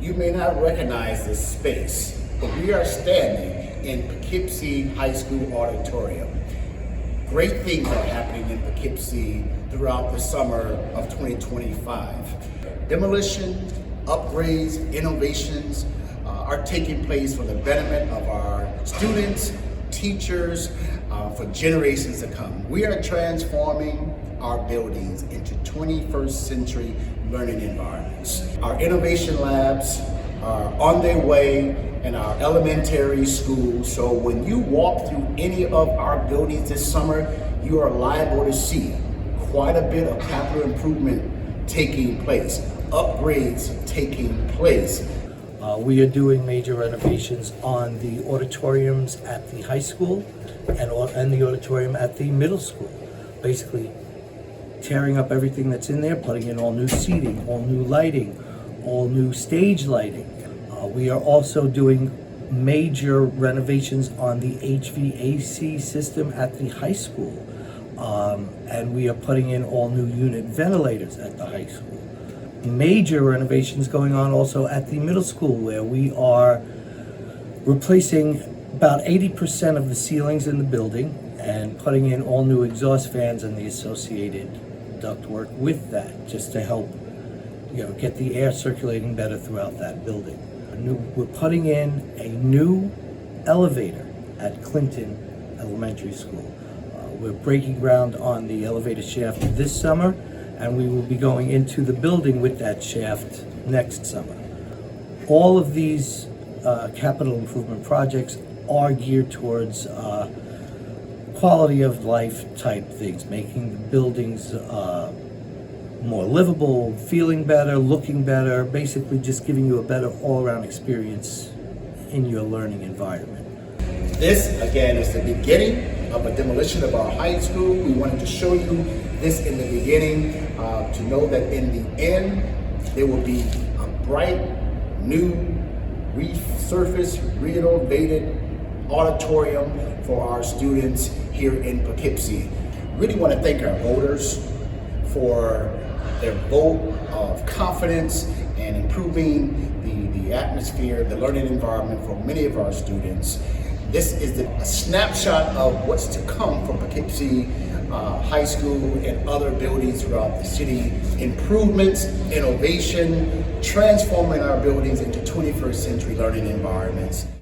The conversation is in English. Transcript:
You may not recognize this space, but we are standing in Poughkeepsie High School auditorium. Great things are happening in Poughkeepsie throughout the summer of 2025. Demolition, upgrades, innovations are taking place for the betterment of our students, teachers, for generations to come. We are transforming our buildings into 21st century learning environments. Our innovation labs are on their way in our elementary schools, so when you walk through any of our buildings this summer, you are liable to see quite a bit of capital improvement taking place, upgrades taking place. We are doing major renovations on the auditoriums at the high school and the auditorium at the middle school. Basically tearing up everything that's in there, putting in all new seating, all new lighting, all new stage lighting. We are also doing major renovations on the HVAC system at the high school. And we are putting in all new unit ventilators at the high school. Major renovations going on also at the middle school, where we are replacing about 80% of the ceilings in the building and putting in all new exhaust fans and the associated ductwork with that, just to help get the air circulating better throughout that building. We're putting in a new elevator at Clinton Elementary School. We're breaking ground on the elevator shaft this summer, and we will be going into the building with that shaft next summer. All of these capital improvement projects are geared towards quality of life type things, making the buildings more livable, feeling better, looking better, basically just giving you a better all-around experience in your learning environment. This, again, is the beginning of a demolition of our high school. We wanted to show you this in the beginning to know that in the end, there will be a bright, new, resurfaced, renovated auditorium for our students here in Poughkeepsie. Really want to thank our voters for their vote of confidence and improving the atmosphere, the learning environment for many of our students. This is a snapshot of what's to come from Poughkeepsie High School and other buildings throughout the city. Improvements, innovation, transforming our buildings into 21st century learning environments.